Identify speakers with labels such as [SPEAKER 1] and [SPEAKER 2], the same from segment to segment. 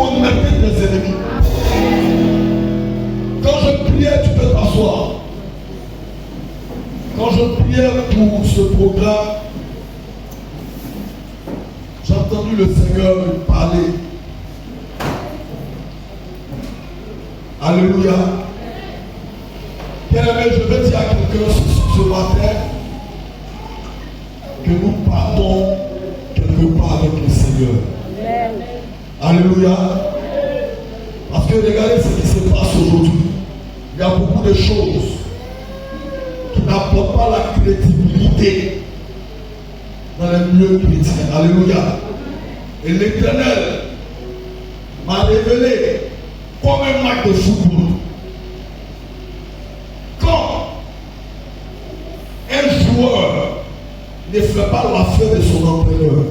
[SPEAKER 1] poignarder tes ennemis. Quand je priais, tu peux t'asseoir. Quand je priais pour ce programme, j'ai entendu le Seigneur me parler. Alléluia. Bien-aimé, je veux dire à quelqu'un ce matin que nous partons quelque part avec le Seigneur. Alléluia. Parce que regardez ce qui se passe aujourd'hui. Il y a beaucoup de choses qui n'apportent pas la crédibilité dans les milieux chrétiens. Alléluia. Et l'Éternel m'a révélé comme un match de football. Quand un joueur ne fait pas l'affaire de son entraîneur,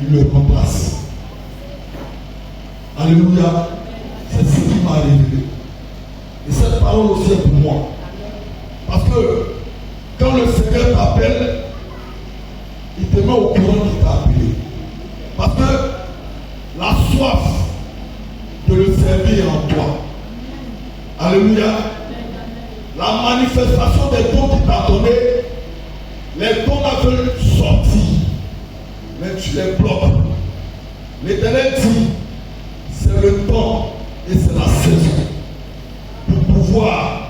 [SPEAKER 1] il le remplace. Alléluia. C'est ce qui m'a révélé. Et cette parole aussi est pour moi. Parce que quand le Seigneur t'appelle, il te met au courant qu'il t'a appelé. Parce que la soif de le servir en toi. Alléluia. La manifestation des dons qu'il t'a donné, les dons là veulent sortir, mais tu les bloques. L'Éternel dit, c'est le temps et c'est la saison pour pouvoir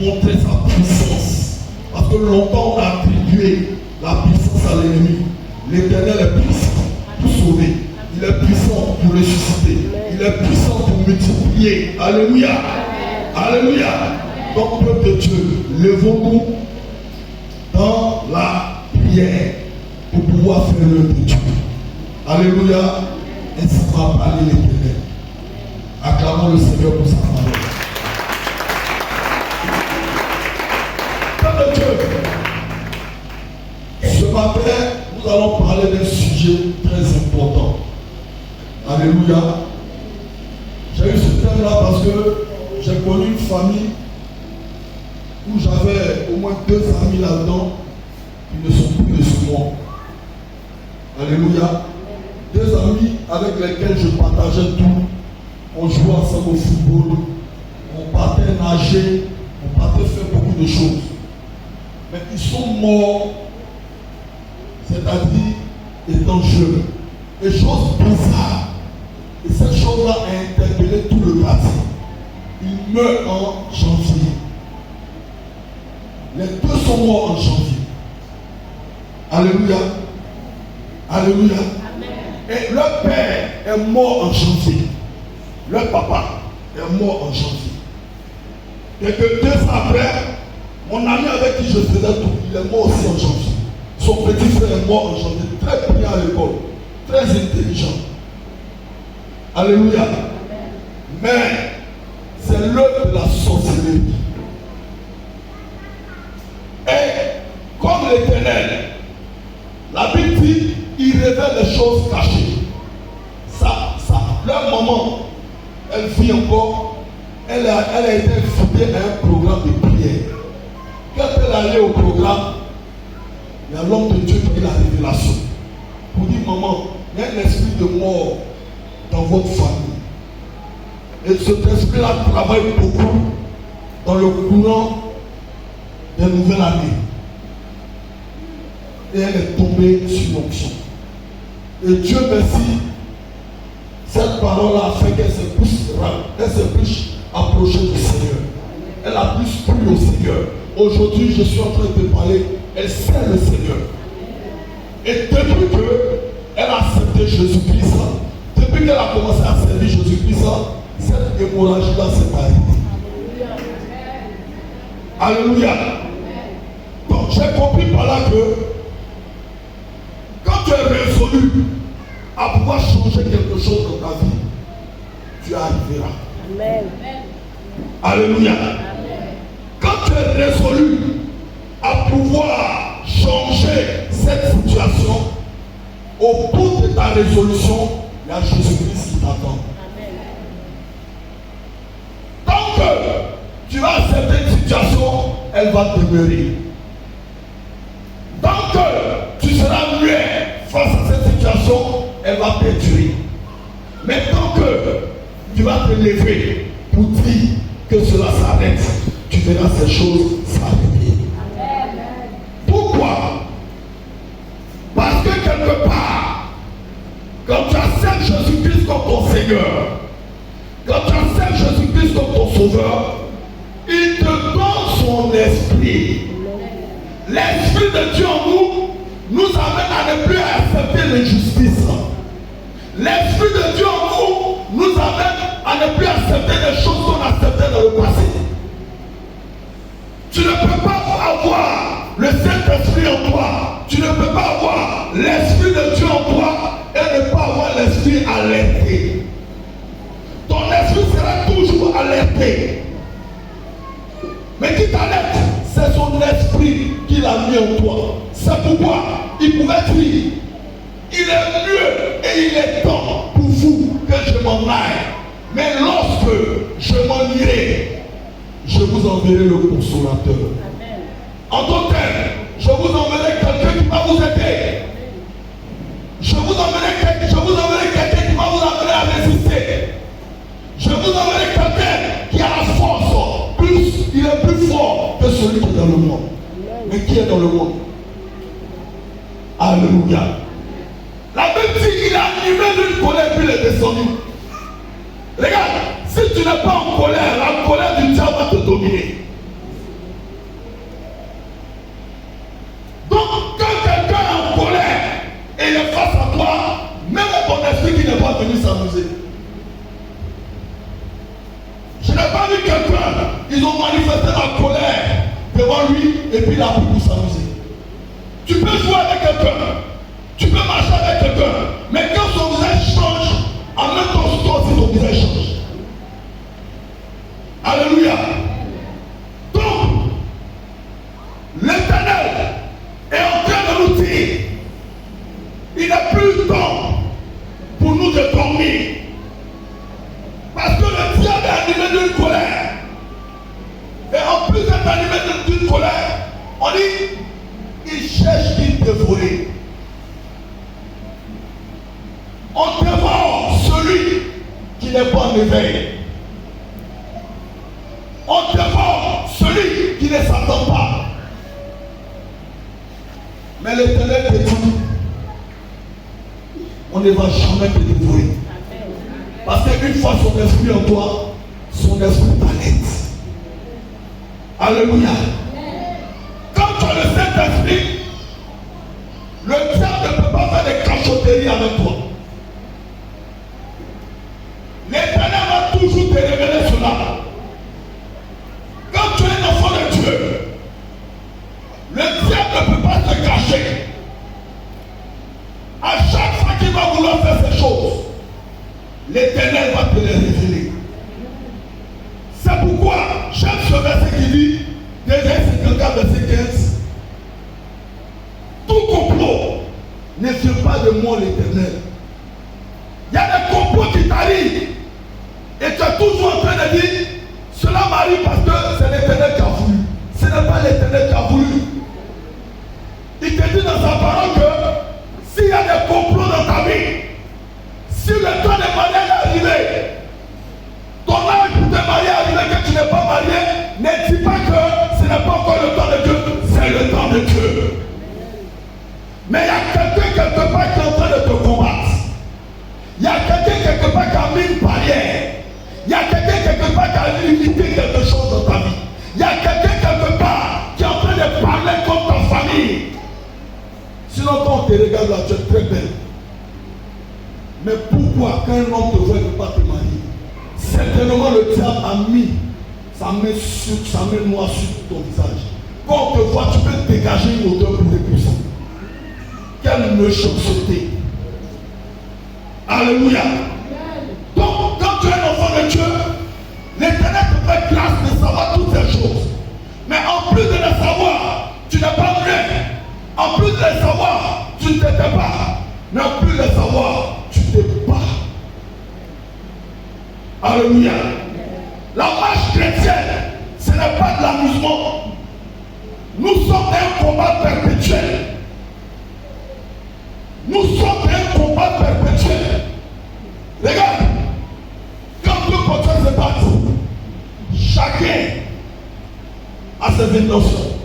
[SPEAKER 1] montrer sa puissance. Parce que longtemps on a attribué la puissance à l'ennemi. L'Éternel est puissant pour sauver. Il est puissant pour ressusciter. Il est puissant pour multiplier. Alléluia. Alléluia. Donc, peuple de Dieu, levons-nous dans la prière pour pouvoir faire l'œuvre de Dieu. Alléluia. Ainsi va parler l'Éternel. Acclamons le Seigneur pour sa parole. Peuple de Dieu, ce matin, nous allons parler d'un sujet très important. Alléluia. J'ai eu ce thème-là parce que j'ai connu une famille où j'avais au moins 2 amis là-dedans qui ne sont plus de ce monde. Alléluia. 2 amis avec lesquels je partageais tout. On jouait ensemble au football, on partait nager, on partait faire beaucoup de choses. Mais ils sont morts, c'est-à-dire étant jeunes. Et chose bizarre. Et cette chose-là a interpellé tout le quartier. Ils meurent en janvier. Les 2 sont morts en janvier. Alléluia. Alléluia. Amen. Et leur père est mort en janvier. Leur papa est mort en janvier. Quelques 2 ans après, mon ami avec qui je faisais tout, il est mort aussi en janvier. Son petit frère est mort en janvier. Très brillant à l'école. Très intelligent. Alléluia. Mais c'est l'œuvre de la sorcellerie. Et comme l'Éternel, la Bible dit, il révèle les choses cachées. Leur maman, elle vit encore, elle a été invitée à un programme de prière. Quand elle allait au programme, il y a l'homme de Dieu qui a eu la révélation. Pour dire, maman, il y a un esprit de mort dans votre famille. Et cet esprit-là travaille beaucoup dans le courant des nouvelles années. Et elle est tombée sur l'onction. Et Dieu merci, cette parole-là a fait qu'elle s'est plus approchée du Seigneur. Elle a plus plu au Seigneur. Aujourd'hui, je suis en train de te parler, elle sait le Seigneur. Et depuis qu'elle a accepté Jésus-Christ, depuis qu'elle a commencé à servir Jésus-Christ, cette hémorragie-là s'est arrêtée. Alléluia. Donc j'ai compris par là que quand tu es résolu à pouvoir changer quelque chose dans ta vie, tu arriveras. Amen. Alléluia. Amen. Quand tu es résolu à pouvoir changer cette situation, au bout de ta résolution, il y a Jésus-Christ qui t'attend. Tant que tu vas accepter une situation, elle va demeurer. Tant que tu seras muet face à cette situation, elle va perdurer. Mais tant que tu vas te lever pour dire que cela s'arrête. Tu verras ces choses s'arrêter. Pourquoi? Parce que quelque part, quand tu acceptes Jésus-Christ comme ton Seigneur, quand tu acceptes Jésus-Christ comme ton Sauveur, il te donne son esprit. L'esprit de Dieu en nous amène à ne plus accepter l'injustice. L'esprit de Dieu en nous amène à ne plus accepter les choses qu'on acceptait dans le passé. Tu ne peux pas avoir le Saint-Esprit en toi. Tu ne peux pas avoir l'Esprit de Dieu en toi et ne pas avoir l'Esprit alerté. Ton esprit sera toujours alerté. Mais qui t'alerte? C'est son esprit qu'il a mis en toi. C'est pourquoi il pouvait dire, il est mieux et il est temps pour vous que je m'en aille. Mais lorsque je m'en irai, je vous enverrai le consolateur. Amen. En d'autres termes, je vous enverrai quelqu'un qui va vous aider. Je vous enverrai quelqu'un qui va vous amener à résister. Je vous enverrai quelqu'un qui a la force. Il est plus fort que celui qui est dans le monde. Mais qui est dans le monde? Alléluia. La Bible dit qu'il a animé d'une colère puis il est descendu. Regarde, si tu n'es pas en colère, la colère du diable va te dominer. Donc, quand quelqu'un est en colère et il est face à toi, même ton esprit qui n'est pas venu s'amuser. Je n'ai pas vu quelqu'un, ils ont manifesté la colère devant lui et puis il a pu pour s'amuser. Tu peux jouer avec quelqu'un, tu peux marcher avec quelqu'un, mais quand son visage change, en même temps toi aussi ton visage change. Alléluia. Donc, l'Éternel est en train de nous dire, il n'est plus temps pour nous de dormir. Parce que le diable est animé d'une colère. Et en plus d'être animé d'une colère, on dit, il cherche qui dévorer. On dévore celui qui n'est pas en éveil. On dévore celui qui ne s'attend pas. Mais l'Éternel te dit, on ne va jamais te dévorer. Parce qu'une fois son esprit en toi, son esprit t'alerte. Alléluia. Quand tu as le Saint-Esprit, le diable ne peut pas faire des cachotteries avec toi. L'Éternel va toujours te révéler cela. Quand tu es un enfant de Dieu, le diable ne peut pas te cacher. À chaque fois qu'il va vouloir faire ces choses, l'Éternel va te les révéler. C'est pourquoi j'aime ce verset qui dit, Ésaïe 54, verset 15, tout complot ne vient pas de moi l'Éternel. Il y a des complots qui t'arrivent et tu es toujours en train de dire, cela m'arrive parce que c'est l'Éternel qui a voulu. Ce n'est pas l'Éternel qui a voulu. Il te dit dans sa parole que s'il y a des complots dans ta vie, si le temps de mariage est arrivé, ton âge pour te marier est arrivé que tu n'es pas marié, ne dis pas que ce n'est pas encore le temps de Dieu, c'est le temps de Dieu. Mais il y a quelqu'un quelque part qui est en train de te combattre. Il y a quelqu'un quelque part qui a mis une barrière. Il y a quelqu'un quelque part qui a limité quelque chose dans ta vie. Il y a quelqu'un quelque part qui est en train de parler contre ta famille. Sinon quand on te regarde là, tu es très belle. Mais pourquoi quand un homme te voit ne pas te marier? Certainement le diable a mis sa main noire sur ton visage. Quand on te voit, tu peux dégager une odeur pour t'épouser. Quelle méchanceté. Alléluia. Donc, quand tu es un enfant de Dieu, l'Éternel te fait grâce de savoir toutes ces choses. Mais en plus de les savoir, tu n'es pas vrai. En plus de les savoir, tu ne t'étais pas. Mais en plus de les savoir, tu te bats. Alléluia. La marche chrétienne, ce n'est pas de l'amusement. Nous sommes dans un combat perpétuel. Nous sommes dans un combat perpétuel. Regarde, quand à ses intentions.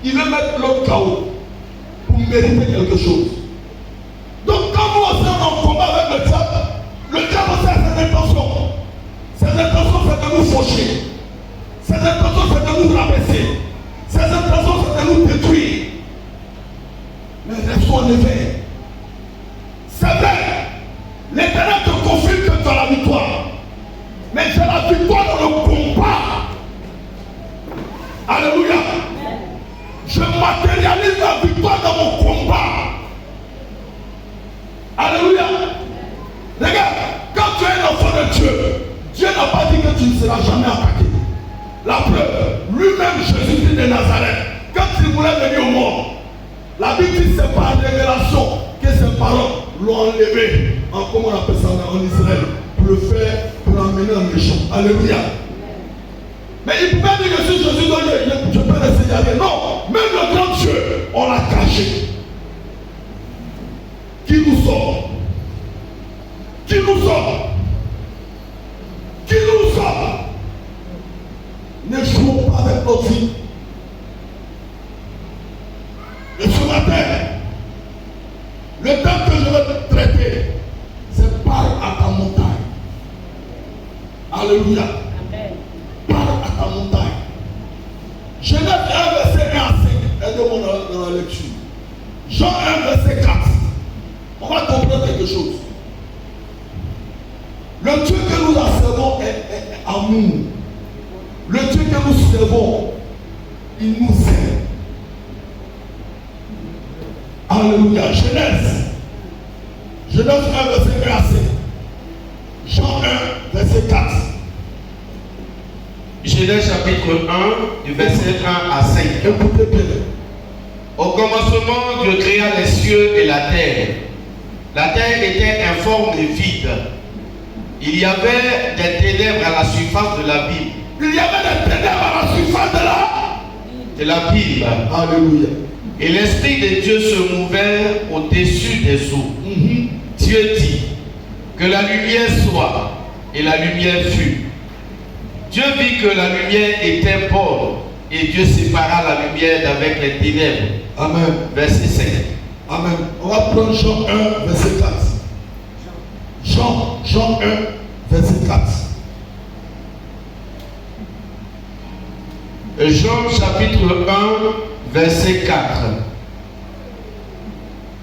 [SPEAKER 1] Il veut mettre l'autre KO pour mériter quelque chose. Donc quand nous sommes en combat avec le diable aussi a ses intentions. Ses intentions, c'est de nous faucher. Ses intentions, c'est de nous rabaisser. Ses intentions, c'est de nous détruire. Mais restons en éveil. C'est vrai, l'Éternel te confirme que tu as la victoire. Mais c'est la victoire dans le combat. Alléluia. Je matérialise la victoire dans mon combat. Alléluia. Regarde, quand tu es un enfant de Dieu, Dieu n'a pas dit que tu ne seras jamais attaqué. La preuve, lui-même Jésus-Christ de Nazareth, quand il voulait venir au monde, la Bible dit c'est par révélation que ses parents l'ont enlevé, comment on appelle ça en Israël, pour le faire, pour l'emmener en méchant. Alléluia. Mais il pouvait dire que si Jésus donne, je peux laisser y aller. Non, même le grand Dieu, on l'a caché. Qui nous sort? Qui nous sort? Qui nous sort? Ne jouons pas avec notre vie. Et ce matin, le thème que je vais traiter, c'est parle à ta montagne. Alléluia. Amen. Parle à ta montagne. Genèse 1, verset 1 à 5. Aidez-moi dans la lecture. Jean 1, verset 4. On va comprendre quelque chose. Le Dieu que nous servons est amour. Le Dieu que nous servons, il nous aime. Alléluia. Genèse 1, verset 1 à 5. Jean 1, verset 4.
[SPEAKER 2] Genèse chapitre 1, du verset 1 à 5.
[SPEAKER 1] Écoutez bien.
[SPEAKER 2] Au commencement, Dieu créa les cieux et la terre. La terre était informe et vide. Il y avait des ténèbres à la surface de l'abîme.
[SPEAKER 1] Il y avait des ténèbres à la surface
[SPEAKER 2] de l'abîme.
[SPEAKER 1] Alléluia.
[SPEAKER 2] Et l'Esprit de Dieu se mouvait au-dessus des eaux. Dieu dit que la lumière soit, et la lumière fut. Dieu vit que la lumière était bonne, et Dieu sépara la lumière d'avec les ténèbres.
[SPEAKER 1] Amen.
[SPEAKER 2] Verset 5.
[SPEAKER 1] Amen. On va prendre Jean 1, verset 4. Jean 1, verset 4.
[SPEAKER 2] Jean chapitre 1, verset 4.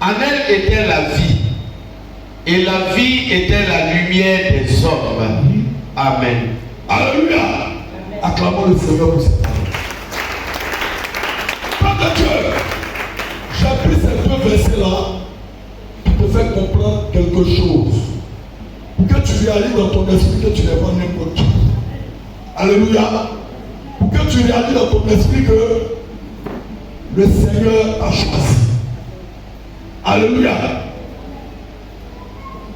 [SPEAKER 2] En elle était la vie, et la vie était la lumière des hommes. Amen.
[SPEAKER 1] Alléluia. Acclamons le Seigneur pour cette parole. Père de Dieu, j'ai pris ces deux versets-là pour te faire comprendre quelque chose. Pour que tu réalises dans ton esprit que tu n'es pas n'importe qui. Alléluia. Pour que tu réalises dans ton esprit que le Seigneur a choisi. Alléluia.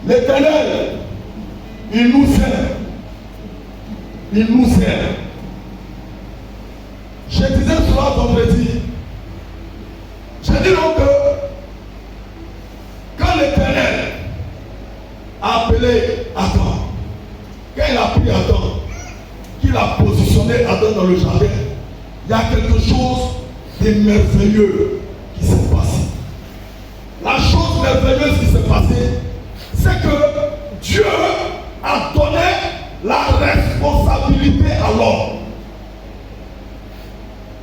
[SPEAKER 1] L'Éternel, il nous aime. Il nous aime. Je disais cela vendredi. Je dis donc que quand l'Éternel a appelé Adam, quand il a pris Adam, qu'il a positionné Adam dans le jardin, il y a quelque chose de merveilleux qui s'est passé. La chose merveilleuse qui s'est passée, c'est que Dieu a donné la responsabilité à l'homme.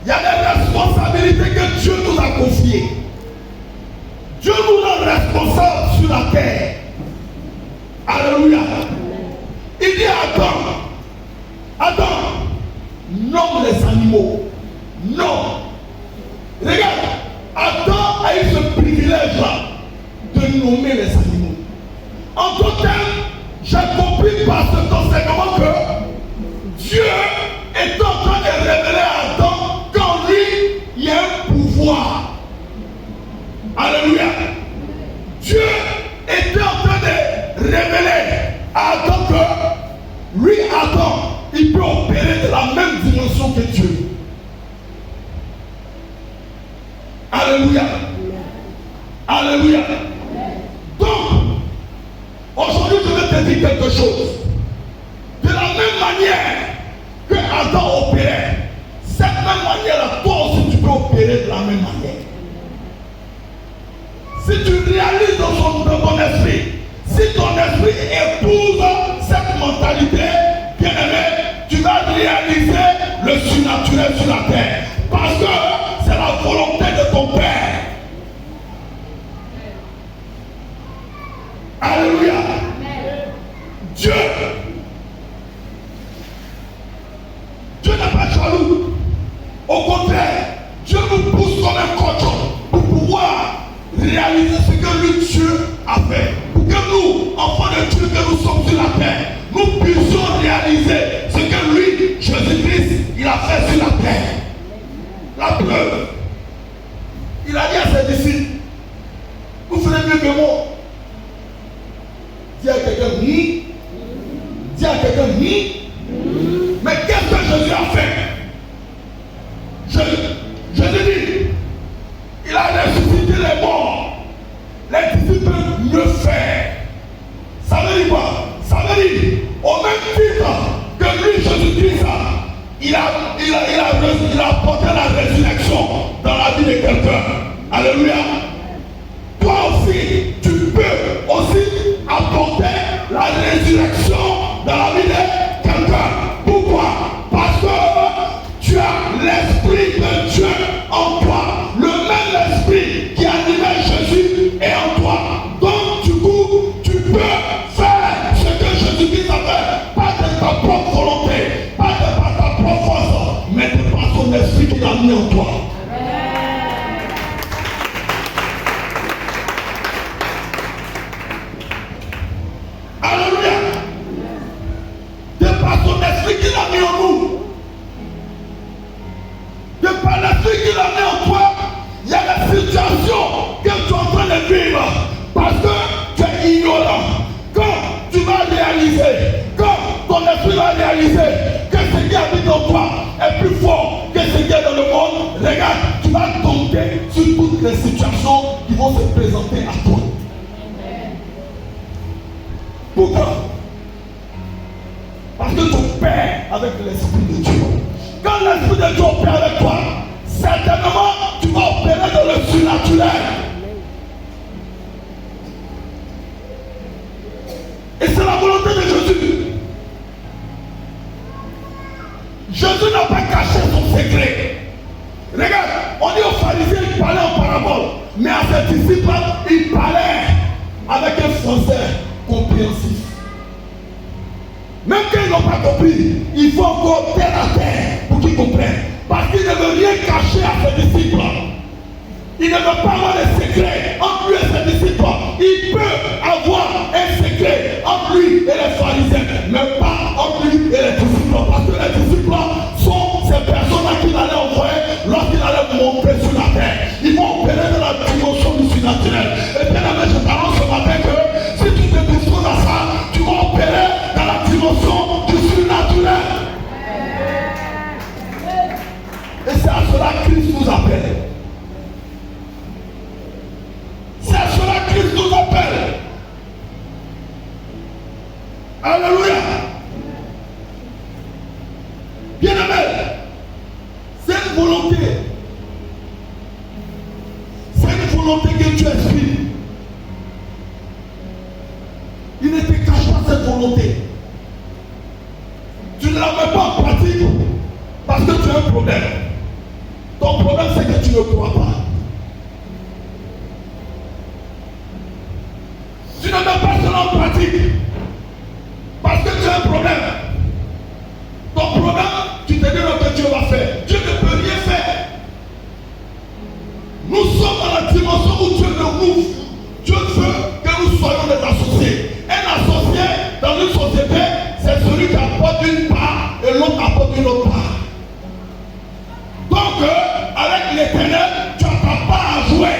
[SPEAKER 1] Il y a des responsabilités que Dieu nous a confiées. Dieu nous rend responsables sur la terre. Alléluia. Il dit à Adam, nomme les animaux. Non. Regarde, Adam a eu ce privilège-là de nommer les animaux. En d'autres termes, j'ai compris par cet enseignement que Dieu est en train de révéler à Adam qu'en lui, il y a un pouvoir. Alléluia. Dieu était en train de révéler à Adam que lui, Adam, il peut opérer de la même dimension que Dieu. Alléluia. Alléluia. Donc, aujourd'hui, je vais te dire quelque chose. De la même manière que Adam opérait, cette même manière même manière. Si tu réalises dans ton esprit, si ton esprit épouse cette mentalité, bien aimé, tu vas réaliser le surnaturel sur la terre. Parce que c'est la volonté de ton Père. Alléluia. Dieu n'est pas jaloux. Au contraire, Dieu nous pousse comme un cochon pour pouvoir réaliser ce que lui, Dieu, a fait. Pour que nous, enfants de Dieu que nous sommes sur la terre, nous puissions réaliser ce que lui, Jésus-Christ, il a fait sur la terre. La preuve, il a dit à ses disciples, vous ferez mieux que moi. Dis à quelqu'un, dis à quelqu'un, mais qu'est-ce que Jésus a fait? Jésus dit, il a ressuscité les morts. Les disciples mieux faire. Ça veut dire quoi? Ça veut dire, au même titre que lui, Jésus-Christ, il a apporté la résurrection dans la vie de quelqu'un. Alléluia. Toi aussi, tu peux aussi apporter la résurrection dans la vie de quelqu'un. Pourquoi? Parce que tu as l'Esprit de Dieu en toi. Le même esprit qui animait Jésus est en toi. Donc du coup, tu peux faire ce que Jésus-Christ a fait. Pas de ta propre volonté, pas de ta propre force, mais de par son esprit qui l'a mis en toi. Alléluia. De par son esprit qui l'a mis en nous. De par l'esprit qui l'a mis en toi, il y a des situations que tu es en train de vivre parce que tu es ignorant. Quand tu vas réaliser, quand ton esprit va réaliser que ce qui habite en toi est plus fort que ce qui est dans le monde, regarde, tu vas tomber sur toutes les situations qui vont se présenter à toi. Pourquoi? Parce que tu opères avec l'Esprit de Dieu. Quand l'Esprit de Dieu opère avec toi, certainement tu vas opérer dans le surnaturel. Et c'est la volonté de Jésus. Jésus n'a pas caché son secret. Regarde, on dit aux pharisiens, il parlait en parabole. Mais à ses disciples, il parlait avec un français compréhensif. Même qu'ils n'ont pas compris, il faut encore terre à terre pour qu'ils comprennent. Parce qu'il ne veut rien cacher à ses disciples. Il ne veut pas avoir de secret entre lui et ses disciples. Il peut avoir un secret entre lui et les pharisiens, mais pas entre lui et les disciples. Parce que les disciples sont ces personnes-là qu'il allait envoyer lorsqu'il allait monter sur la terre. Ils vont opérer dans la dimension du surnaturel. Et bien aimé, je t'annonce ce matin que si tu te disposes à ça, tu vas opérer dans la dimension du surnaturel. Et c'est à cela que Christ nous appelle. C'est à cela que Christ nous appelle. Alléluia. Bien aimé, c'est une volonté. C'est une volonté que tu exprimes. Il ne te cache pas cette volonté. Tu ne la mets pas en pratique parce que tu as un problème. Ton problème, c'est que tu ne crois pas. Tu ne mets pas cela en pratique parce que tu as un problème. Ton problème, tu te dis que Dieu va faire. Dieu ne peut rien faire. Nous sommes dans la dimension où Dieu nous ouvre. Dieu veut que nous soyons des associés. Un associé dans une société, c'est celui qui apporte une part et l'autre apporte une autre part. Donc, avec l'Éternel, tu n'as pas à jouer.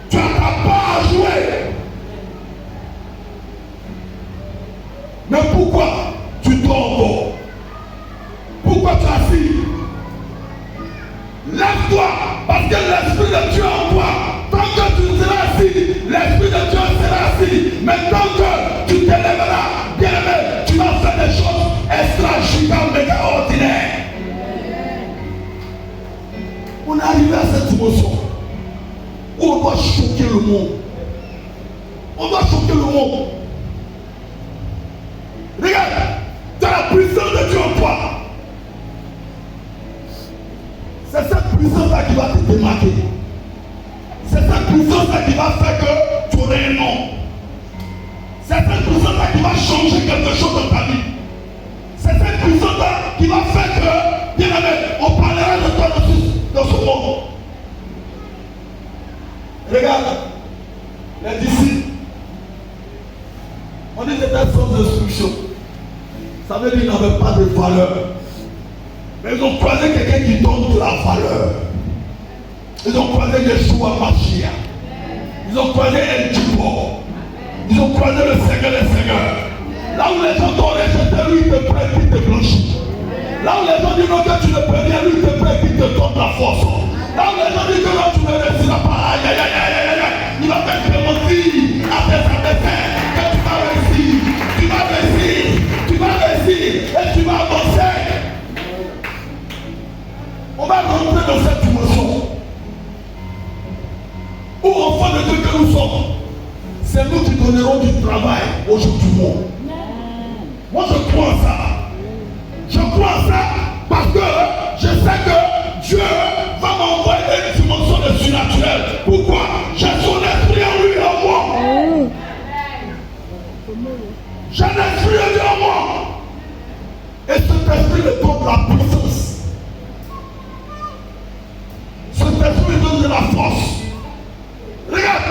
[SPEAKER 1] Tu n'as pas à jouer. Mais pourquoi tu dors encore? Pourquoi tu es assis? Lève-toi, parce que l'Esprit de Dieu en toi. Tant que tu seras assis, l'Esprit de Dieu sera assis. Mais tant que tu te lèveras, bien aimé, tu vas faire des choses extra-gigantesques, méga ordinaires. où on doit choquer le monde. On doit choquer le monde. Regarde, tu as la puissance de Dieu en toi. C'est cette puissance-là qui va te démarquer. C'est cette puissance-là qui va faire que tu auras un nom. C'est cette puissance-là qui va changer quelque chose dans ta vie. C'est cette puissance-là qui va faire que, bien aimé, on parlera de toi dans ce monde. Regarde, les disciples, on dit que c'était sans instruction. Ça veut dire qu'ils n'avaient pas de valeur. Mais ils ont croisé quelqu'un qui donne de la valeur. Ils ont croisé Yeshua Mashiach. Ils ont croisé El Djibo. Ils ont croisé le Seigneur des Seigneurs. Là où les gens t'ont rejeté, lui il te prête, il te blanchit. Là où les gens disent non que tu ne peux rien, lui il te prête, il te donne la force. Là où les gens disent que non tu ne réussiras pas, aïe aïe aïe aïe aïe aïe, il va faire clémentine à tes adversaires, que tu vas réussir, tu vas réussir, tu vas réussir et tu vas avancer. On va rentrer dans cette dimension où enfants de Dieu que nous sommes, c'est nous qui donnerons du travail aux gens du monde. Moi je crois en ça. Je crois en ça parce que je sais que Dieu va m'envoyer une dimension de surnaturel. Pourquoi? J'ai son esprit en lui et en moi. J'ai l'esprit en lui et en moi. Et cet esprit me donne la puissance. Cet esprit me donne de la force. Regarde,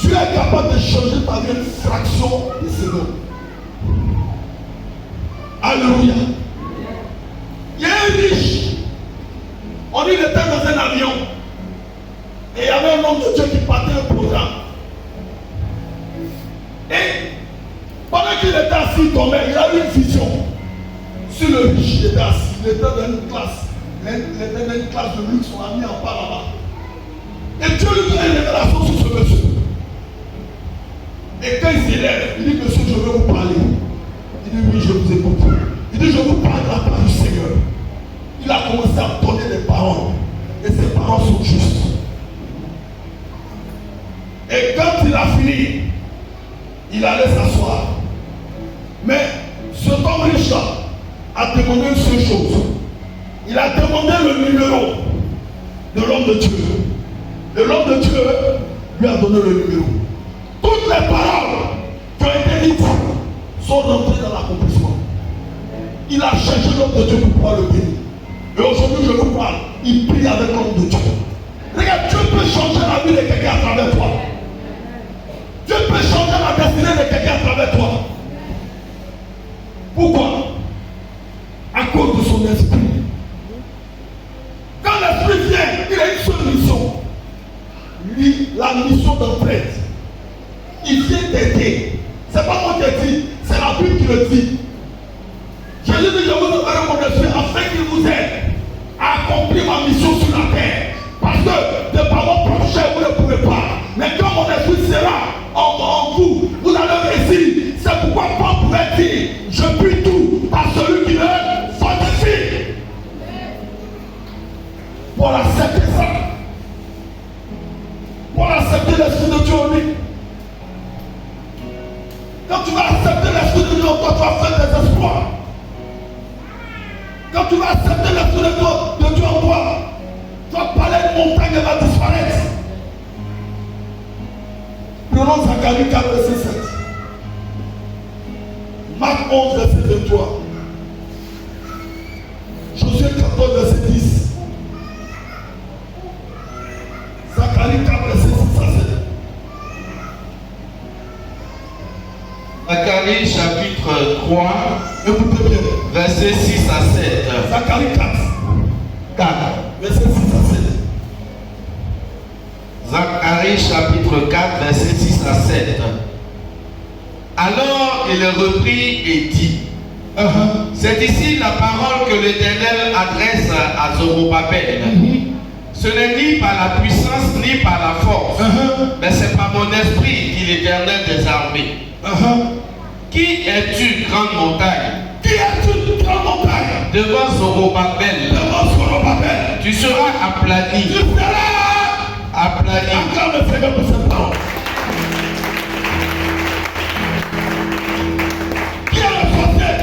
[SPEAKER 1] tu es capable de changer ta vie une fraction de seconde. Alléluia. Il y a un riche. On dit qu'il était dans un avion. Et il y avait un homme de Dieu qui partait un programme. Et pendant qu'il était assis, il dormait, il a eu une vision. Sur le riche, il était assis. Il était dans une classe. Il était dans une classe de luxe. On l'a mis en bas là-bas. Et Dieu lui donne une révélation sur ce monsieur. Et quand il s'élève, il dit, monsieur, je veux vous parler. Il dit, oui, je vous écoute. Il dit, je vous parle de la part du Seigneur. Il a commencé à donner des paroles. Et ces paroles sont justes. Et quand il a fini, il allait s'asseoir. Mais cet homme riche a demandé une seule chose. Il a demandé le numéro de l'homme de Dieu. Et l'homme de Dieu lui a donné le numéro. Toutes les paroles qui ont été dites sont rentrées dans l'accomplissement. Il a cherché l'homme de Dieu pour pouvoir le bénir. Et aujourd'hui, je vous parle, il prie avec l'homme de Dieu. Regarde, Dieu peut changer la vie de quelqu'un à travers toi. Dieu peut changer la destinée de quelqu'un à travers toi. Pourquoi? À cause de son esprit. Quand l'esprit vient, il a une seule mission. Lui, la mission d'entraide. Il vient t'aider. C'est pas moi qui le dis, c'est la Bible qui le dit. Jésus dit, je vous donnerai mon esprit afin qu'il vous aide à accomplir ma mission sur la terre. Parce que de par votre propre chair, vous ne pouvez pas. Mais quand mon esprit sera en vous, vous allez réussir. C'est pourquoi Paul pouvait dire, je puis tout par celui qui me fortifie. Pour accepter ça, pour accepter l'esprit de Dieu en lui. Quand tu vas accepter l'esprit de Dieu en toi, tu vas faire des espoirs. Quand tu vas accepter l'esprit de Dieu en toi, tu vas parler de montagne et va disparaître. Prenons Zacharie 4, verset 7. Marc 11, verset 23. Josué 14, verset 10. Zacharie 4, verset 6 à 7.
[SPEAKER 2] Zacharie chapitre 3,
[SPEAKER 1] Écoutez bien.
[SPEAKER 2] verset 6 à 7.
[SPEAKER 1] Zacharie 4, verset 6 à 7.
[SPEAKER 2] Zacharie chapitre 4, verset 6 à 7. Alors il reprit et dit, c'est ici la parole que l'Éternel adresse à Zorobabel. Ce n'est ni par la puissance ni par la force, mais c'est par mon esprit, dit l'Éternel des armées. Qui es-tu, grande montagne?
[SPEAKER 1] Qui es-tu, grande montagne?
[SPEAKER 2] Devant Zorobabel,
[SPEAKER 1] Devant Zorobabel,
[SPEAKER 2] tu seras aplani.
[SPEAKER 1] tu seras
[SPEAKER 2] aplani.
[SPEAKER 1] Acclame le Seigneur pour cette parole. Qui est le sorcier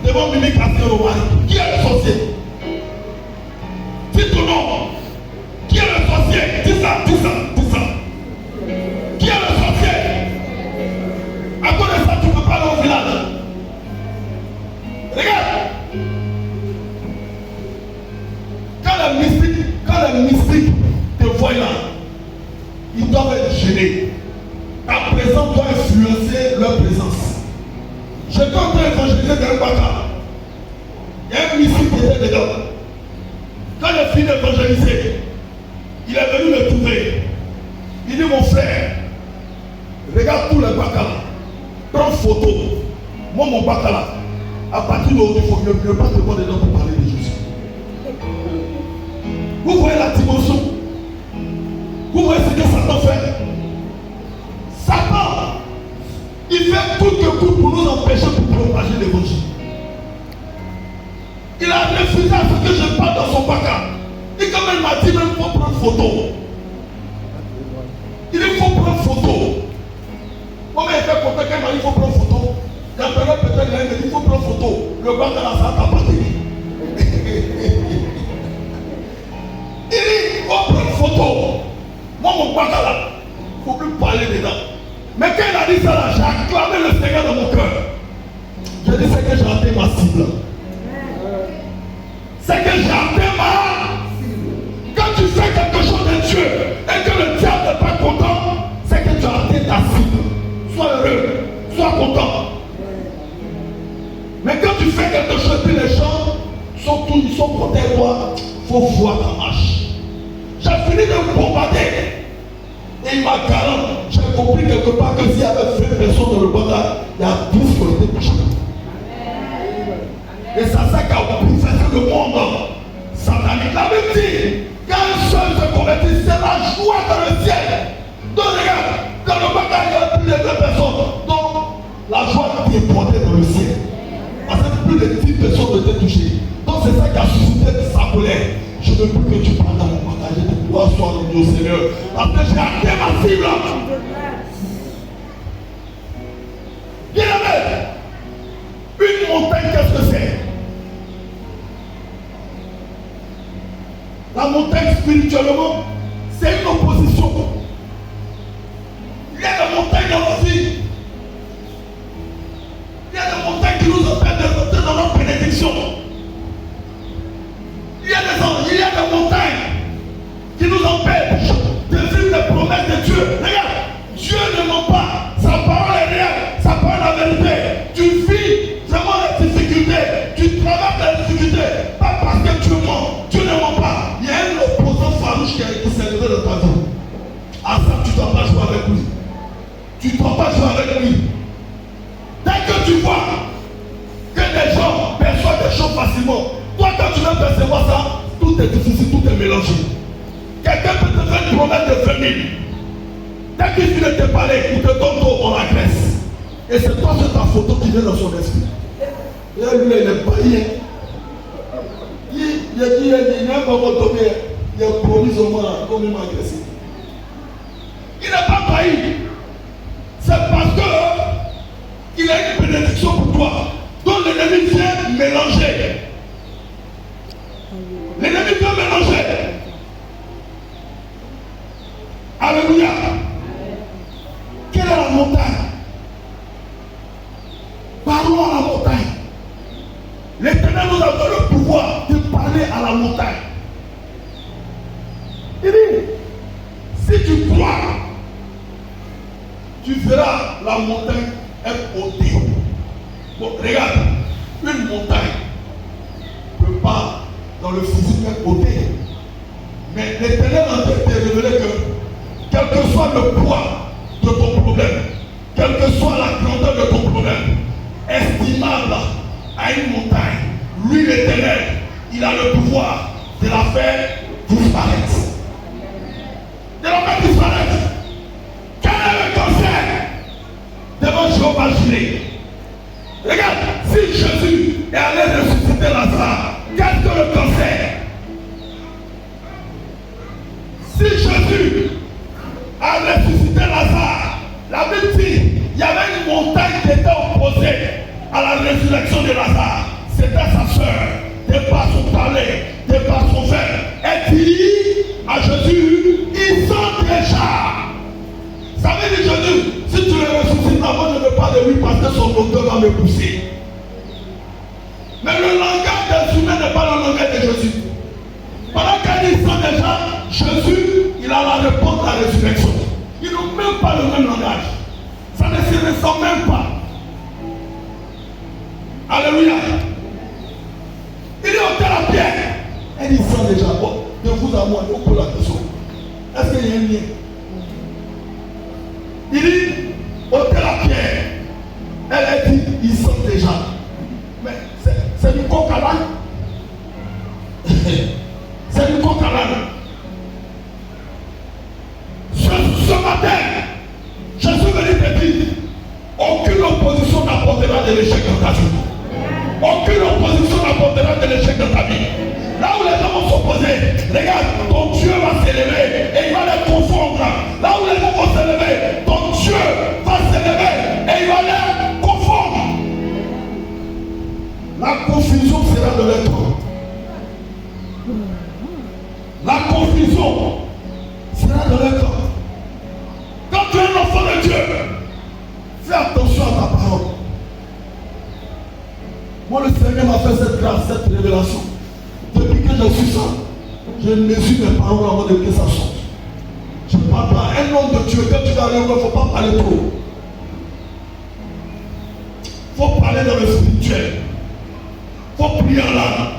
[SPEAKER 1] devant Mimi Castel au mari? Qui est le sorcier? Dis ton nom. Qui est le sorcier? Dis ça, dis ça, dis ça. Qui est le sorcier? À cause de ça, tu ne peux pas aller au village. Regarde. Quand les mystiques te voient là, ils doivent être gênés. Ta présence doit influencer leur présence. Je suis en train d'évangéliser dans le Baka. Il y a un mystique qui était dedans. Quand j'ai fini d'évangéliser, il est venu me trouver. Il dit, mon frère, regarde tous les Baka là. Prends photo. Moi, mon Baka là, à partir d'aujourd'hui, il faut ne pas te voir dedans pour parler de Jésus. Vous voyez la dimension? Vous voyez ce que Satan fait? Satan, il fait tout que tout pour nous empêcher de propager l'évangile. Il a refusé à ce que je parle dans son Baka. Et comme elle m'a dit, même il faut prendre photo. Il faut prendre photo. Moi, il fait pour quelqu'un, il faut prendre photo. Il y a peut-être il faut prendre photo. Le Baka là, ça n'a pas tenu. Il dit, il faut prendre photo. Moi, mon Baka là, il ne faut plus parler dedans. Mais quand il a dit ça là, j'ai acclamé le Seigneur dans mon cœur. J'ai dit, c'est que j'ai raté ma cible. C'est que j'ai raté ma cible. Quand tu fais quelque chose de Dieu et que le diable n'est pas content, c'est que tu as raté ta cible. Sois heureux, sois content. Mais quand tu fais quelque chose et les gens ils sont contents de toi, il faut voir ta marche. J'ai fini de me bombarder. Et il m'a garanti, j'ai compris quelque part que s'il y avait 20 personnes dans le Baka, il y a 12 qui ont été touchés. Et c'est ça qui a bouleversé le monde satanique. La Bible dit, quand un seul se convertit, c'est la joie dans le ciel. Donc regarde, dans le Baka, il y a plus de 2 personnes. Donc la joie est portée dans le ciel. Parce que plus de 10 personnes ont été touchées. Donc c'est ça qui a suscité sa colère. Je ne veux plus que tu parles dans mon partage. Je te dois soit le Dieu Seigneur. Parce que j'ai atteint ma cible. Bien aimé, une montagne, qu'est-ce que c'est? La montagne spirituellement, c'est une opposition. Il y a des montagnes dans nos vies. Il y a des montagnes qui nous empêchent de rentrer dans notre bénédiction. Il y a des montagnes qui nous empêchent de vivre les promesses de Dieu. Regarde, Dieu ne ment pas. Sa parole est réelle. Sa parole est la vérité. Tu vis vraiment les difficultés. Tu traverses les difficultés. Pas parce que tu mens. Dieu ne ment pas. Il y a un opposant farouche qui s'est levé dans ta vie. À ça, tu ne dois pas jouer avec lui. Tu ne dois pas jouer avec lui. Dès que tu vois que les gens perçoivent des choses facilement, toi, quand tu veux percevoir ça, tout est difficile, tout est mélangé. Quelqu'un peut te faire une promesse de 20 000. Dès qu'il finit de te parler, il te donne trop, on agresse. Et c'est toi, c'est ta photo qui vient dans son esprit. Et lui, il est baillé. Il a dit, il n'a pas tomber, il a produit son moment, comme il m'a agressé. Il n'est pas baillé. C'est parce que il a une bénédiction pour toi. Donc l'ennemi vient mélanger. L'ennemi vient mélanger. Alléluia. Quelle est la montagne? Parlons à la montagne. L'Éternel nous a donné le pouvoir de parler à la montagne. Il dit, si tu crois, tu verras la montagne être ôtée. Bon, regarde, une montagne ne peut pas dans le physique être ôtée. Mais l'Éternel a révélé que quel que soit le poids de ton problème, quelle que soit la grandeur de ton problème, estimable à une montagne, lui l'Éternel, il a le pouvoir de la faire disparaître. De la faire disparaître. Quel est le cancer devant Jéhovah Jireh? Regarde, si Jésus est allé ressusciter Lazare, qu'est-ce que le cancer? Si Jésus de Lazare, c'était sa soeur. De par son parler, de par son faire, elle dit à Jésus, il sent déjà. Ça veut dire Jésus, si tu le ressuscites avant, je ne veux pas de lui parce que son odeur va me pousser. Mais le langage des humains n'est pas le langage de Jésus. Pendant qu'elle dit ça déjà, Jésus, il a la réponse à la résurrection. Ils n'ont même pas le même langage. Ça ne se ressent même pas. Alléluia. Il est ôté la pierre. Elle dit ça déjà. Bon, de vous à moi, on pose la question. Est-ce qu'il y a un lien? Il dit, ôté la pierre. Elle a dit, il sent déjà. Mais c'est du coq à l'âne. C'est du coq à l'âne. Ce matin, je suis venu te dire, aucune opposition n'apportera de l'échec dans ta vie. Aucune opposition n'apportera de l'échec dans ta vie. Là où les gens vont s'opposer, regarde, ton Dieu va s'élever et il va les confondre. Là où les gens vont s'élever, ton Dieu va s'élever et il va les confondre. La confusion sera de l'être. La confusion sera de l'être. Quand tu es un enfant de Dieu, fais attention à ta parole. Moi, le Seigneur m'a fait cette grâce, cette révélation. Depuis que je suis ça, je mesure mes paroles avant de que ça sorte. Je ne parle pas. Un homme de Dieu, quand tu vas aller, il ne faut pas parler trop. Il faut parler dans le spirituel. Il faut prier en langue.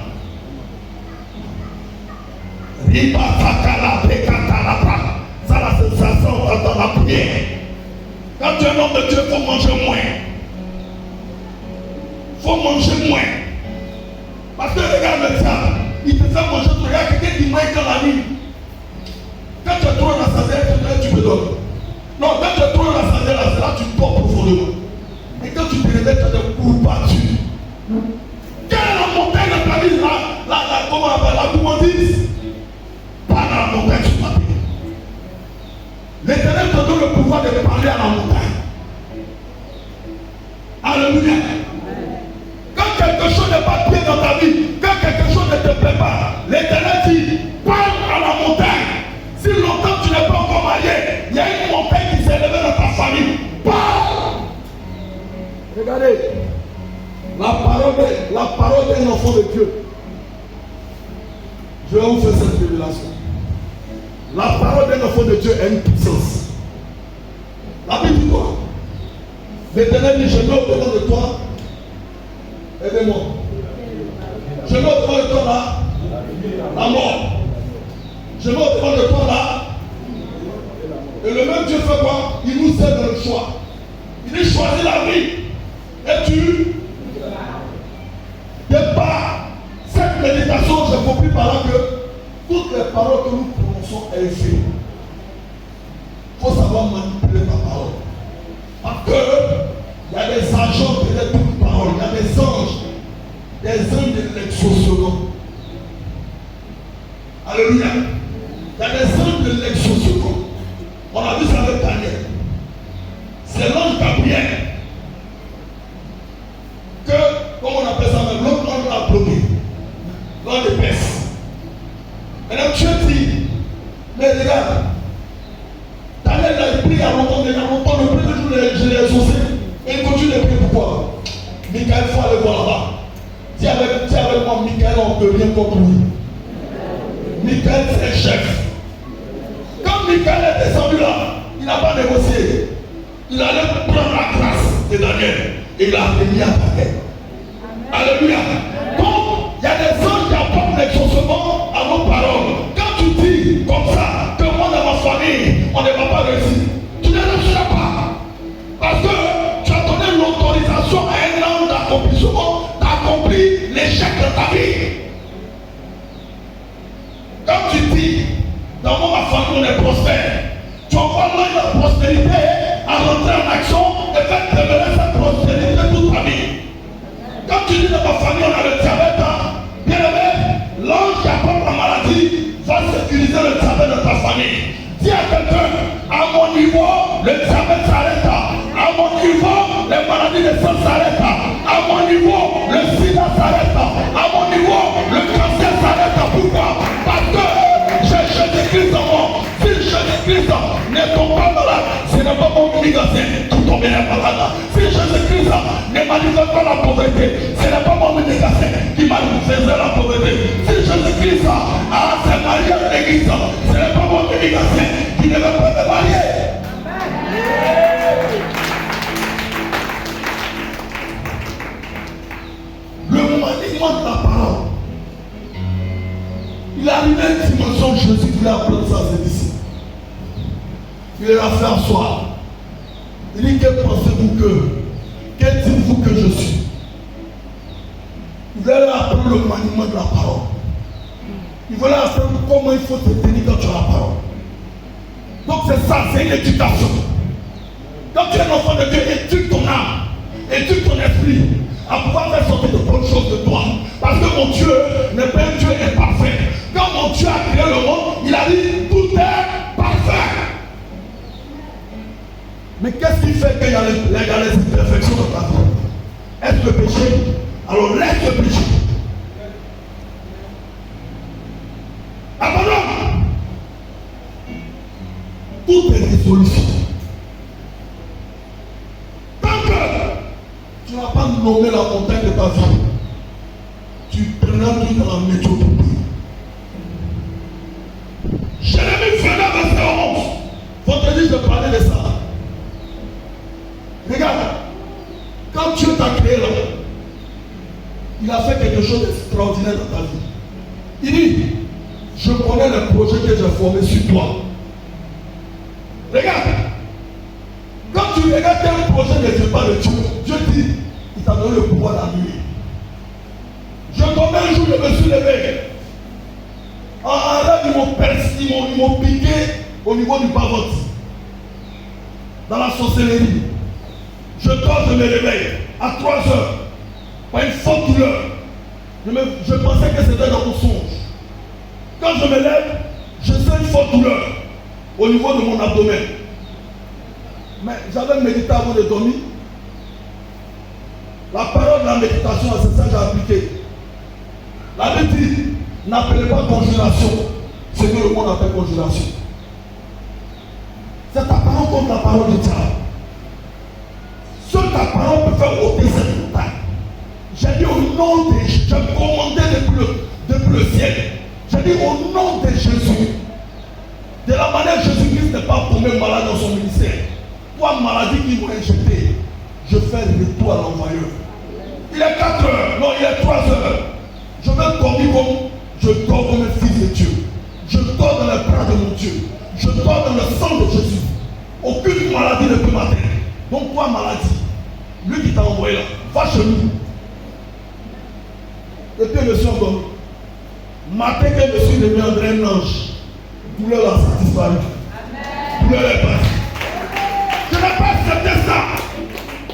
[SPEAKER 1] Riba takala pekatalapa. Ça, la sensation dans la prière. Quand tu es un homme de Dieu, il faut manger moins. Il faut manger moins. Parce que regarde ça, il te fait manger tout. Regarde quelqu'un qui mange dans la nuit. Quand tu es trop dans sa tête, tu me donnes. Non, quand tu es trop dans sa tête, c'est là que tu dors profondément. Et quand tu te réveilles, tu as des coups battus. Quelle est la montagne de ta vie là, comment on appelle la gourmandise? Pas dans la montagne sur ta vie. L'Éternel te donne le pouvoir de parler à la montagne. Alléluia. Quand quelque chose n'est pas bien dans ta vie, quand quelque chose ne te plaît pas, l'Éternel dit, parle à la montagne. Si longtemps tu n'es pas encore marié, il y a une montagne qui s'est élevée dans ta famille. Parle. Regardez, la parole d'un enfant de Dieu. Je vais vous faire cette révélation. La parole d'un enfant de Dieu a une puissance. La Bible dit quoi? L'Éternel dit, je mets au-devant de toi. Aidez-moi. Je mets au-devant de toi là la mort. Je mets au-devant de toi là. Et le même Dieu fait quoi? Il nous aide dans le choix. Il dit choisis la vie. Et tu départ. Cette méditation, je compris par là que toutes les paroles que nous prononçons est effet. Il faut savoir manipuler ta parole. Parce que il y a des agents derrière toute parole. Il y a des anges de l'exaucement. Alléluia. Il y a des anges de l'exaucement. On a vu ça avec Daniel. C'est l'ange Gabriel que, comme on appelle ça même, l'autre ange l'a bloqué. L'ange de Perse. Maintenant Dieu dit, mais regarde, Daniel a prié il y a longtemps, le premier jour je l'ai exaucé. Et il continue de prier pourquoi? Michael, il faut aller voir là-bas. Dis avec moi, Michael, on peut rien contre lui. Michael, c'est le chef. Quand Michael est descendu là, il n'a pas négocié. Il allait prendre la grâce de Daniel et il a mis à Daniel. Alléluia. Donc, il y a des anges qui apportent l'exaucement à nos paroles. Quand tu dis comme ça, que moi dans ma famille, on ne va pas réussir, tu ne réussiras pas. Parce que tu as donné l'autorisation à un ange d'accomplissement d'accomplir l'échec de ta vie. Quand tu dis, dans ma famille on est prospère, tu envoies l'ange de la prospérité à rentrer en action et faire révéler cette prospérité toute ta vie. Quand tu dis dans ma famille on a le diabète, bien aimé, l'ange qui apporte la maladie va sécuriser le diabète de ta famille. Dis à quelqu'un, à mon niveau, le diabète s'arrête. À mon niveau, les maladies de sang s'arrêtent. À mon niveau, le s'arrête. À mon niveau, le cancer s'arrête. Pourquoi? Parce que j'ai Jésus-Christ en moi. Si Jésus-Christ ne tombe pas malade, ce n'est pas mon médecin qui tomberait malade. Si Jésus-Christ ne manifeste pas la pauvreté, ce n'est pas mon médecin qui manifesterait la pauvreté. Si Jésus-Christ s'est marié à l'église, ce n'est pas mon médecin qui ne veut pas me marier. Le maniement de la parole. Il est arrivé à une dimension de Jésus qui a appelé ça à ses disciples. Il les a fait asseoir. Il dit, que pensez-vous que? Quel dites-vous que je suis? Il voulait apprendre le maniement de la parole. Il voulait apprendre comment il faut te tenir quand tu as la parole. Donc c'est ça, c'est une éducation. Quand tu es un enfant de Dieu, éduque ton âme, éduque ton esprit à pouvoir faire sortir de bonnes choses de toi. Parce que mon Dieu n'est pas un Dieu imparfait. Quand mon Dieu a créé le monde, il a dit tout est parfait. Mais qu'est-ce qui fait qu'il y a les imperfections dans ta vie? Est-ce le péché? Alors laisse le péché. Abandonne. Tout est résolution. Tant que tu n'as pas nommé la montagne de ta vie, tu prendras tout dans la médiocrité. Jérémie 29, verset 11. Vendredi, je parlais de ça. Regarde, quand Dieu t'a créé là, il a fait quelque chose d'extraordinaire dans ta vie. Il dit, je connais le projet que j'ai formé sur toi. Regarde, quand tu regardes quel projet ne vient pas de Dieu, Dieu dit, il t'a donné le pouvoir d'annuler. Je combien un jour je me suis levé. En rêve, ils m'ont piqué au niveau du bas-ventre. Dans la sorcellerie. Je dors, je me réveille à 3 heures. Par une forte douleur. Je pensais que c'était dans mon songe. Quand je me lève, je sens une forte douleur au niveau de mon abdomen. Mais j'avais médité avant de dormir. La parole de la méditation, c'est ça que j'ai appliqué. La Bible dit, n'appelez pas conjuration ce que le monde appelle conjuration. C'est ta parole contre la parole de Dieu. Seule ta parole peut faire ôter cette montagne. J'ai dit au nom de Jésus, j'ai commandé depuis le ciel. J'ai dit au nom de Jésus. De la manière Jésus-Christ n'est pas tombé malade dans son ministère. Toi, maladie qui vont injecter, je fais le retour à l'envoyeur. Il est 4 heures, non, il est 3 heures. Je vais dormir comme je dors comme un fils de Dieu. Je dors dans les bras de mon Dieu. Je dors dans le sang de Jésus. Aucune maladie ne peut m'atteindre. Donc toi, maladie, lui qui t'a envoyé là, va chez lui. Et puis monsieur endormi. Matin que monsieur deviendrait un ange, douleur la satisfaire. Douleur est passée. Je n'ai pas accepté ça.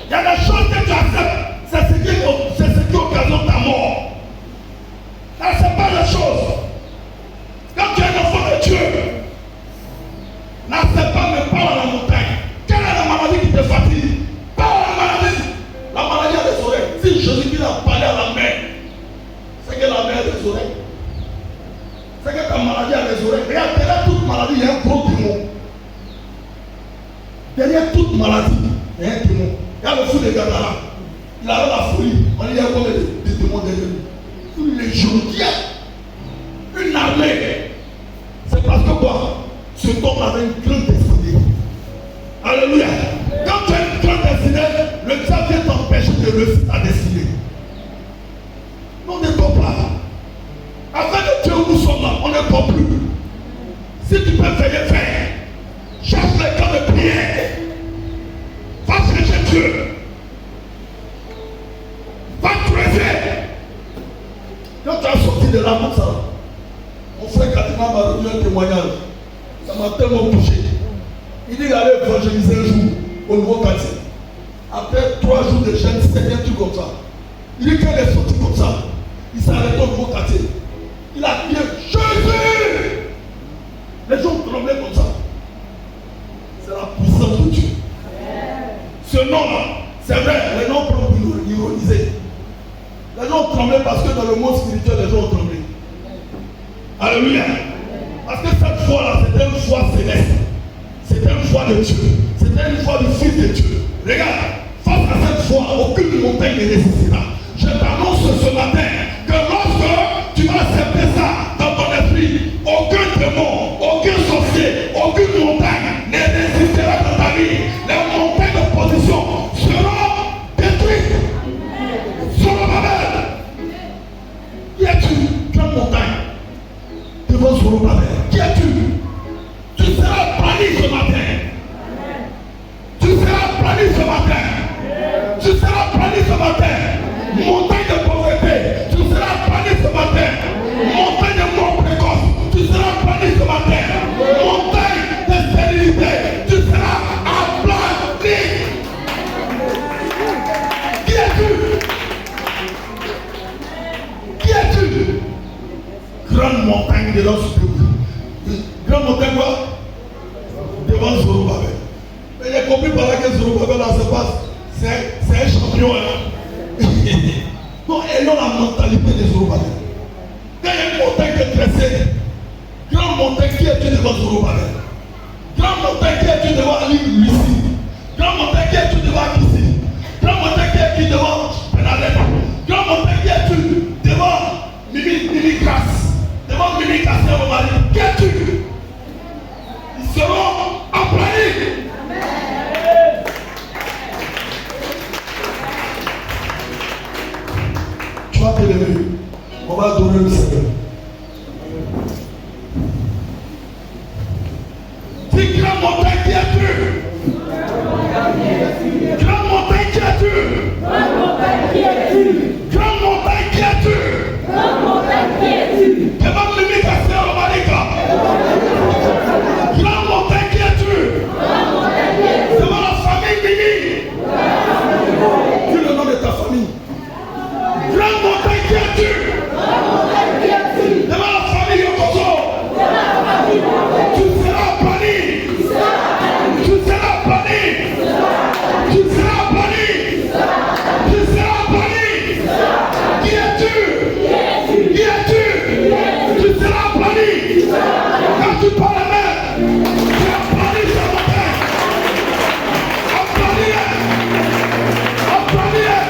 [SPEAKER 1] Il y a des choses que tu acceptes. C'est ce qui occasionne ta mort. N'accepte pas les choses. Quand tu es un enfant de Dieu, n'accepte pas, mais parle à la montagne. Quelle est la maladie qui te fatigue? Parle à la maladie. La maladie a des oreilles. Si Jésus-Christ a parlé à la mer, c'est que la mer a des oreilles. C'est que ta maladie a des oreilles. Regarde, derrière toute maladie, il y a un gros démon. Derrière toute maladie, il y a un démon. Regarde le fou de Gadara. Il a la folie. On dit, il y a combien de démons derrière lui? Une légion, une armée. C'est parce que quoi? Ce homme avait une grande destinée. Alléluia. Quand tu as une grande destinée, le diable vient t'empêcher de réussir ta destinée. Non, on ne peut pas. Avec Dieu, nous sommes là, on ne peut plus. Si tu peux faire, fais. Cherche les camps de prière. Va chercher Dieu. Va creuser. Quand tu as sorti de là comme ça, mon frère Katima m'a donné un témoignage. Ça m'a tellement touché. Il dit qu'il allait évangéliser un jour au nouveau quartier. Après 3 jours de jeûne, c'était un truc comme ça. Il dit qu'il est sorti comme ça. Il s'est arrêté au nouveau quartier. Il a crié Jésus. Les gens tremblaient comme ça. C'est la puissance de Dieu. Ce nom-là, c'est vrai, les noms peuvent ironiser. Les gens ont tremblé parce que dans le monde spirituel, les gens ont tremblé. Alléluia. Parce que cette foi-là, c'était une foi céleste. C'était une foi de Dieu. C'était une foi du Fils de Dieu. Regarde, face à cette foi, aucune montagne ne résistera. Je t'annonce ce matin que lorsque tu vas accepter ça dans ton esprit, aucun démon, aucun sorcier, aucune montagne ne résistera dans ta vie. Les montagnes d'opposition seront détruites. Zorobabel. Qui es-tu? Quelle montagne? Devant Zorobabel. Qui es-tu? Tu seras banni ce matin. Tu seras banni ce matin. Tu seras banni ce matin. Montagne de pauvreté, tu seras banni ce matin. Montagne de mort précoce, tu seras banni ce matin. Montagne de stérilité, tu seras aplani. Qui es-tu? Qui es-tu? Grande montagne devant grande montagne quoi? Devant Zorobabel. Mais il a compris par là que Zorobabel là se passe. C'est un champion. Hein? Non, ayons la mentalité des Zorobabel. Quand il y a une montagne qui est dressée, grande montagne qui est-tu devant Zorobabel? Grande montagne qui est-tu devant Ali Lucie? Grande montagne qui est-tu devant Kissi? Grande montagne qui est-tu devant Bernadette? Grande montagne qui est-tu devant Mimi Grasse? Devant Mimi Grasse et mon mari? Qui es-tu? Ils seront aplanis. On va donner le Seigneur. Dis grande montagne qui es-tu? Grande montagne qui es-tu? Grande montagne qui es-tu? Grande montagne qui es-tu? Grande montagne qui es-tu? Devant Mimi Cassé au Malika. Grande montagne qui es-tu? Grande montagne qui es-tu? Devant la famille Mimi. Dis le nom de ta famille. Grande montagne qui es-tu? Devant la famille Yokoso. Tu seras banni. Tu seras banni. Tu seras banni. Tu seras banni. Qui es-tu? Qui es-tu? Tu seras banni. Quand tu parles même, tu es banni ce matin. Applaudis-les. Applaudis-les.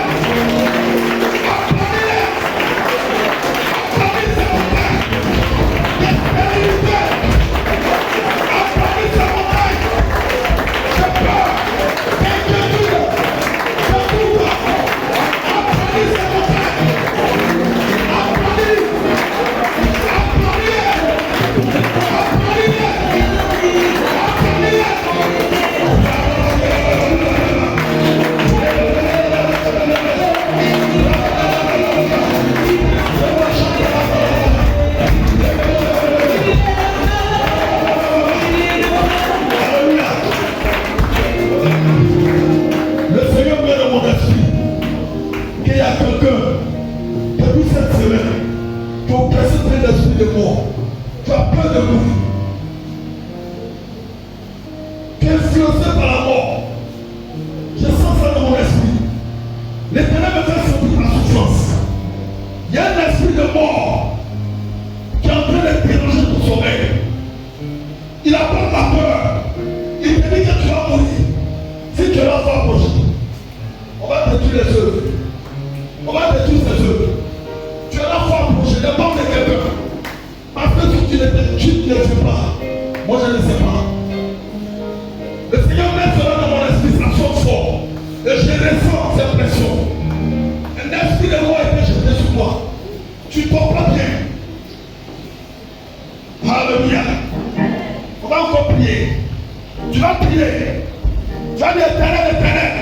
[SPEAKER 2] Alléluia. On va encore prier. Tu vas prier. Tu vas dire Éternel, Éternel.